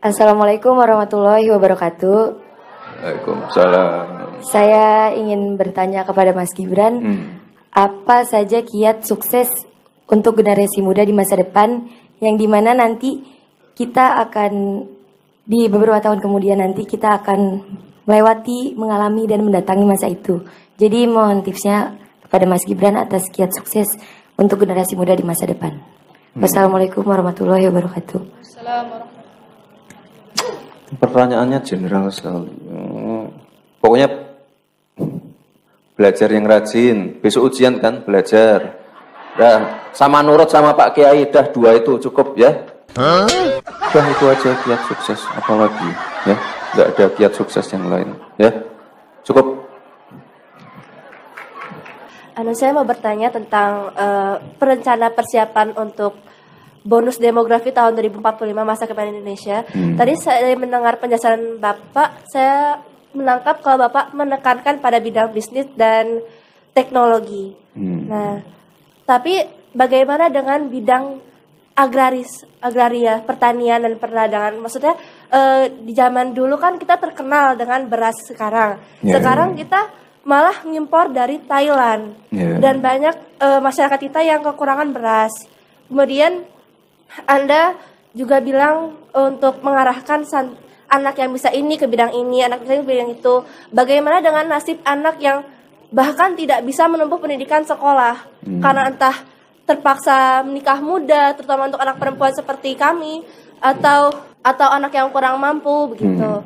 Assalamualaikum warahmatullahi wabarakatuh. Waalaikumsalam. Saya ingin bertanya kepada Mas Gibran, apa saja kiat sukses untuk generasi muda di masa depan, yang dimana nanti kita akan di beberapa tahun kemudian nanti kita akan melewati, mengalami dan mendatangi masa itu. Jadi mohon tipsnya kepada Mas Gibran atas kiat sukses untuk generasi muda di masa depan. Wassalamualaikum warahmatullahi wabarakatuh. Pertanyaannya general sekali. Pokoknya belajar yang rajin. Besok ujian kan, belajar. Dah, sama nurut sama Pak Kiai, dah 2 itu cukup ya. Dah itu aja kiat sukses, apalagi ya. Nggak ada kiat sukses yang lain ya. Cukup. Saya mau bertanya tentang perencana persiapan untuk bonus demografi tahun 2045 masa depan Indonesia. Tadi saya mendengar penjelasan Bapak, saya menangkap kalau Bapak menekankan pada bidang bisnis dan teknologi. Nah, tapi bagaimana dengan bidang agraria, pertanian dan perdagangan? Maksudnya di zaman dulu kan kita terkenal dengan beras sekarang. Sekarang kita malah ngimpor dari Thailand. Dan banyak masyarakat kita yang kekurangan beras. Kemudian Anda juga bilang untuk mengarahkan anak yang bisa ini ke bidang ini, anak bisa ke bidang itu. Bagaimana dengan nasib anak yang bahkan tidak bisa menempuh pendidikan sekolah karena entah terpaksa menikah muda, terutama untuk anak perempuan seperti kami, atau anak yang kurang mampu begitu.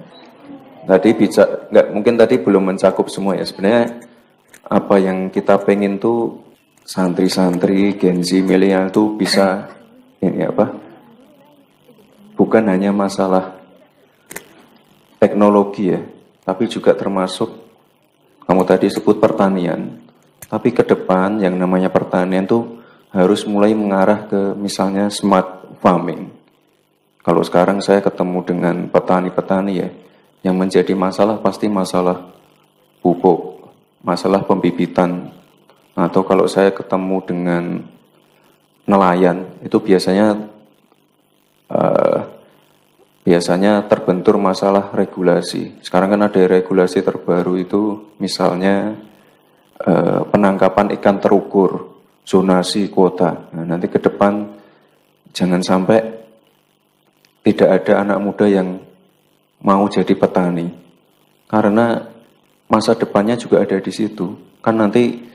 Tadi mungkin tadi belum mencakup semua ya. Sebenarnya apa yang kita pengen tuh santri-santri Gen Z milenial tuh bisa ini bukan hanya masalah teknologi ya, tapi juga termasuk kamu tadi sebut pertanian. Tapi ke depan yang namanya pertanian tuh harus mulai mengarah ke misalnya smart farming. Kalau sekarang saya ketemu dengan petani-petani ya, yang menjadi masalah pasti masalah pupuk, masalah pembibitan. Atau kalau saya ketemu dengan nelayan, itu biasanya terbentur masalah regulasi. Sekarang kan ada regulasi terbaru itu, misalnya penangkapan ikan terukur, zonasi kuota. Nah, nanti ke depan jangan sampai tidak ada anak muda yang mau jadi petani, karena masa depannya juga ada di situ. Kan nanti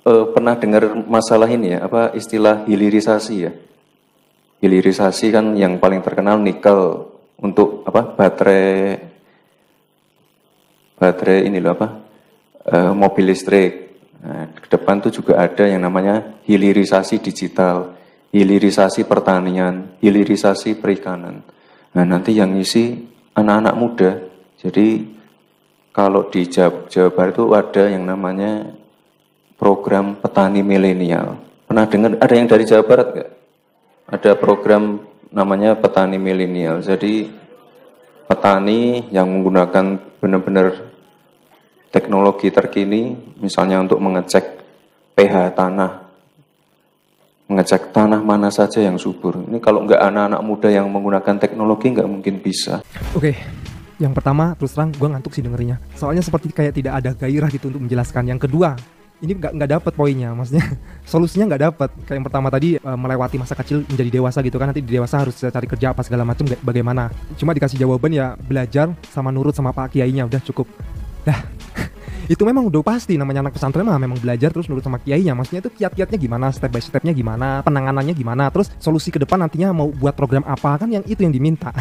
pernah dengar masalah ini ya, istilah hilirisasi ya. Hilirisasi kan yang paling terkenal nikel untuk baterai ini loh mobil listrik. Nah, ke depan tuh juga ada yang namanya hilirisasi digital, hilirisasi pertanian, hilirisasi perikanan. Nah, nanti yang ngisi anak-anak muda. Jadi kalau di Jawa Barat itu ada yang namanya program petani milenial. Pernah dengar ada yang dari Jawa Barat nggak? Ada program namanya petani milenial. Jadi petani yang menggunakan benar-benar teknologi terkini, misalnya untuk mengecek pH tanah, mengecek tanah mana saja yang subur. Ini kalau nggak anak-anak muda yang menggunakan teknologi nggak mungkin bisa. Oke. Yang pertama, terus terang gue ngantuk sih dengerinnya. Soalnya seperti kayak tidak ada gairah gitu untuk menjelaskan. Yang kedua, ini nggak dapat poinnya, maksudnya solusinya nggak dapat. Kayak yang pertama tadi melewati masa kecil menjadi dewasa gitu kan, nanti di dewasa harus cari kerja apa segala macam, bagaimana? Cuma dikasih jawaban ya belajar sama nurut sama Pak Kiainya, udah cukup. Dah, itu memang udah pasti namanya anak pesantren mah memang belajar terus nurut sama kiainya. Maksudnya itu kiat-kiatnya gimana, step by stepnya gimana, penanganannya gimana, terus solusi ke depan nantinya mau buat program apa, kan yang itu yang diminta.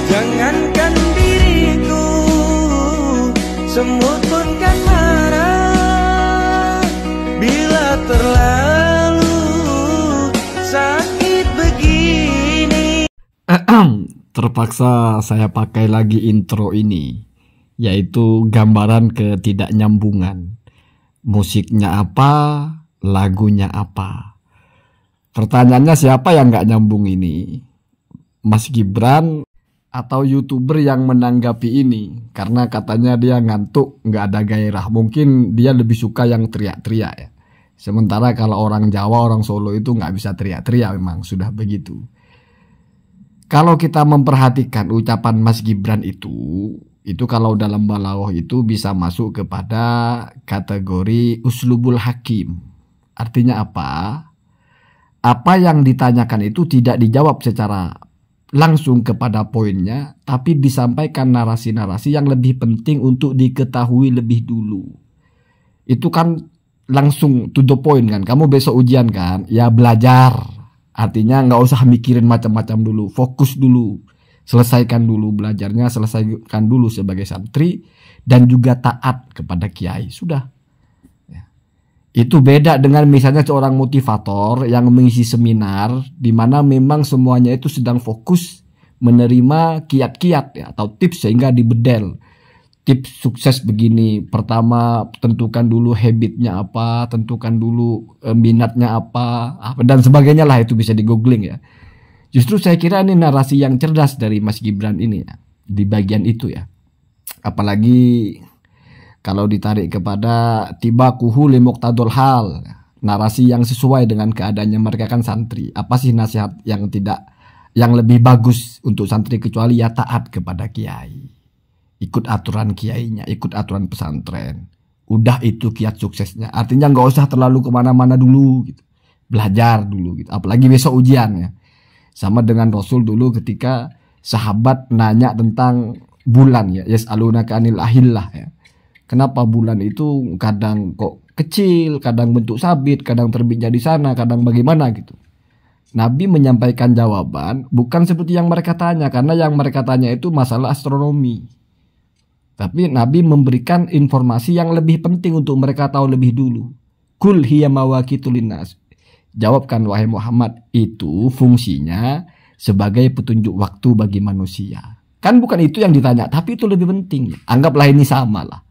Jangankan diriku, semut pun kan marah bila terlalu sakit begini. Terpaksa saya pakai lagi intro ini, yaitu gambaran ketidaknyambungan. Musiknya apa, lagunya apa. Pertanyaannya siapa yang nggak nyambung ini? Mas Gibran atau YouTuber yang menanggapi ini? Karena katanya dia ngantuk, nggak ada gairah. Mungkin dia lebih suka yang teriak-teriak ya. Sementara kalau orang Jawa, orang Solo itu nggak bisa teriak-teriak, memang sudah begitu. Kalau kita memperhatikan ucapan Mas Gibran itu kalau dalam balaghah itu bisa masuk kepada kategori uslubul hakim. Artinya apa? Apa yang ditanyakan itu tidak dijawab secara langsung kepada poinnya, tapi disampaikan narasi-narasi yang lebih penting untuk diketahui lebih dulu. Itu kan langsung to the point kan. Kamu besok ujian kan? Ya belajar. Artinya nggak usah mikirin macam-macam dulu, fokus dulu, selesaikan dulu belajarnya, selesaikan dulu sebagai santri, dan juga taat kepada kiai. Sudah. Ya. Itu beda dengan misalnya seorang motivator yang mengisi seminar, di mana memang semuanya itu sedang fokus menerima kiat-kiat ya, atau tips sehingga dibedel. Tips sukses begini, pertama tentukan dulu habitnya apa, tentukan dulu minatnya apa, dan sebagainya lah, itu bisa di googling ya. Justru saya kira ini narasi yang cerdas dari Mas Gibran ini ya, di bagian itu ya. Apalagi kalau ditarik kepada tiba kuhu limuqtadul hal, narasi yang sesuai dengan keadaannya mereka kan santri. Apa sih nasihat yang lebih bagus untuk santri kecuali ya taat kepada kiai. Ikut aturan kiainya, ikut aturan pesantren. Udah itu kiat suksesnya. Artinya nggak usah terlalu kemana-mana dulu gitu. Belajar dulu gitu. Apalagi besok ujian ya. Sama dengan Rasul dulu ketika sahabat nanya tentang bulan ya. Yas'alunaka anil ahillah ya. Kenapa bulan itu kadang kok kecil, kadang bentuk sabit, kadang terbitnya di sana, kadang bagaimana gitu. Nabi menyampaikan jawaban bukan seperti yang mereka tanya, karena yang mereka tanya itu masalah astronomi. Tapi Nabi memberikan informasi yang lebih penting untuk mereka tahu lebih dulu. Kul hiya mawaqitul linnas. Jawabkan wahai Muhammad, itu fungsinya sebagai petunjuk waktu bagi manusia. Kan bukan itu yang ditanya, tapi itu lebih penting. Anggaplah ini sama lah.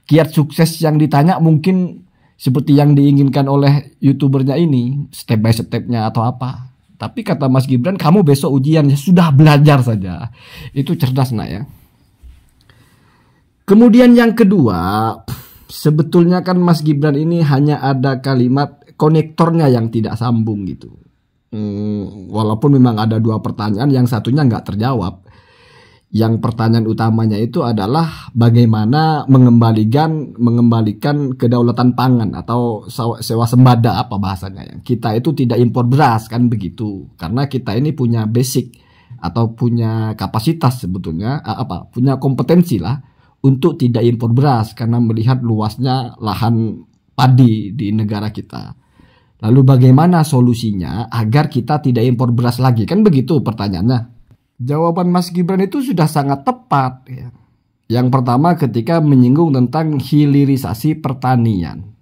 Kiat sukses yang ditanya mungkin seperti yang diinginkan oleh YouTubernya ini, step by stepnya atau apa. Tapi kata Mas Gibran, kamu besok ujian, ya sudah belajar saja. Itu cerdas nak ya. Kemudian yang kedua, sebetulnya kan Mas Gibran ini hanya ada kalimat konektornya yang tidak sambung gitu. Walaupun memang ada dua pertanyaan, yang satunya nggak terjawab. Yang pertanyaan utamanya itu adalah bagaimana mengembalikan kedaulatan pangan atau swasembada apa bahasanya ya. Kita itu tidak impor beras kan begitu. Karena kita ini punya basic atau punya kapasitas sebetulnya punya kompetensi lah untuk tidak impor beras karena melihat luasnya lahan padi di negara kita. Lalu bagaimana solusinya agar kita tidak impor beras lagi? Kan begitu pertanyaannya. Jawaban Mas Gibran itu sudah sangat tepat ya. Yang pertama ketika menyinggung tentang hilirisasi pertanian.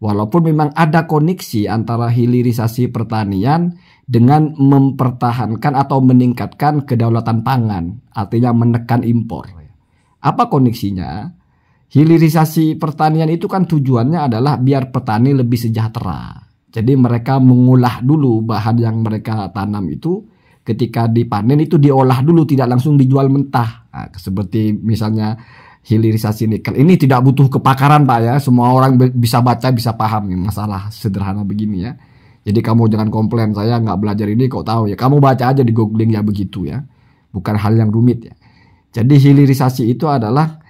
Walaupun memang ada koneksi antara hilirisasi pertanian dengan mempertahankan atau meningkatkan kedaulatan pangan, artinya menekan impor. Apa koneksinya? Hilirisasi pertanian itu kan tujuannya adalah biar petani lebih sejahtera. Jadi mereka mengolah dulu bahan yang mereka tanam itu, ketika dipanen itu diolah dulu, tidak langsung dijual mentah. Nah, seperti misalnya hilirisasi nikel. Ini tidak butuh kepakaran Pak ya, semua orang bisa baca, bisa paham nih, masalah sederhana begini ya. Jadi kamu jangan komplain, saya nggak belajar ini kok tahu ya. Kamu baca aja di googling ya begitu ya. Bukan hal yang rumit ya. Jadi hilirisasi itu adalah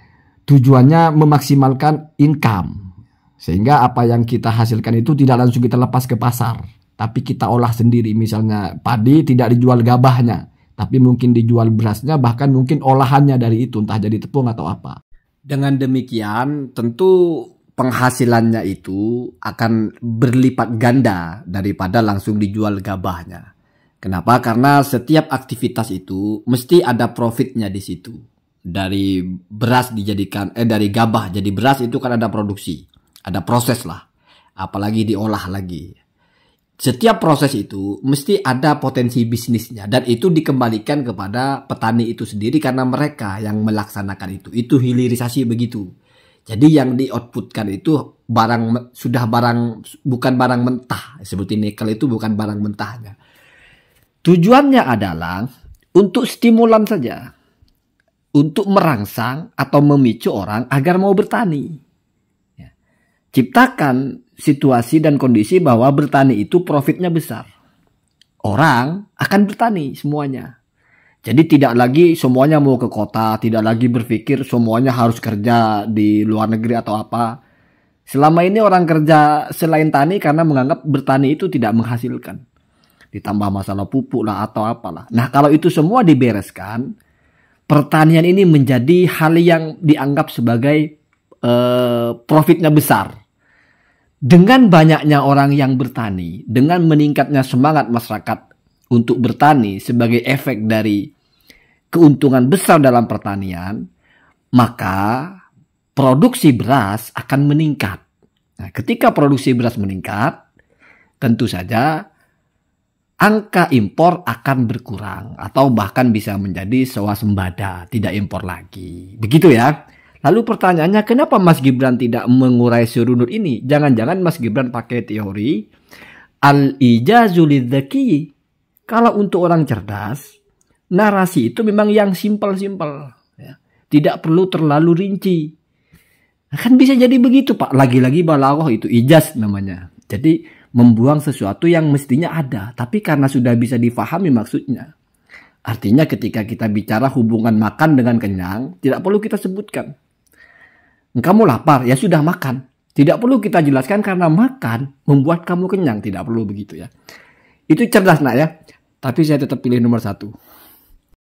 tujuannya memaksimalkan income. Sehingga apa yang kita hasilkan itu tidak langsung kita lepas ke pasar, tapi kita olah sendiri. Misalnya padi tidak dijual gabahnya, tapi mungkin dijual berasnya, bahkan mungkin olahannya dari itu, entah jadi tepung atau apa. Dengan demikian tentu penghasilannya itu akan berlipat ganda daripada langsung dijual gabahnya. Kenapa? Karena setiap aktivitas itu mesti ada profitnya di situ. Dari beras dijadikan, dari gabah jadi beras itu kan ada produksi, ada proses lah. Apalagi diolah lagi. Setiap proses itu mesti ada potensi bisnisnya. Dan itu dikembalikan kepada petani itu sendiri karena mereka yang melaksanakan itu. Itu hilirisasi begitu. Jadi yang di-outputkan itu bukan barang mentah. Seperti nikel itu bukan barang mentahnya. Tujuannya adalah untuk stimulan saja. Untuk merangsang atau memicu orang agar mau bertani. Ya. Ciptakan situasi dan kondisi bahwa bertani itu profitnya besar. Orang akan bertani semuanya. Jadi tidak lagi semuanya mau ke kota, tidak lagi berpikir semuanya harus kerja di luar negeri atau apa. Selama ini orang kerja selain tani karena menganggap bertani itu tidak menghasilkan. Ditambah masalah pupuk lah atau apalah. Nah, kalau itu semua dibereskan, pertanian ini menjadi hal yang dianggap sebagai profitnya besar. Dengan banyaknya orang yang bertani, dengan meningkatnya semangat masyarakat untuk bertani sebagai efek dari keuntungan besar dalam pertanian, maka produksi beras akan meningkat. Nah, ketika produksi beras meningkat, tentu saja angka impor akan berkurang atau bahkan bisa menjadi swasembada, tidak impor lagi. Begitu ya. Lalu pertanyaannya, kenapa Mas Gibran tidak mengurai serunut ini? Jangan-jangan Mas Gibran pakai teori al-ijazu lidzaki. Kalau untuk orang cerdas, narasi itu memang yang simpel-simpel, ya. Tidak perlu terlalu rinci. Kan bisa jadi begitu, Pak. Lagi-lagi balaghah itu ijaz namanya. Jadi membuang sesuatu yang mestinya ada, tapi karena sudah bisa difahami maksudnya. Artinya ketika kita bicara hubungan makan dengan kenyang, tidak perlu kita sebutkan. Kamu lapar, ya sudah makan. Tidak perlu kita jelaskan karena makan membuat kamu kenyang. Tidak perlu begitu ya. Itu cerdas nak ya. Tapi saya tetap pilih nomor 1.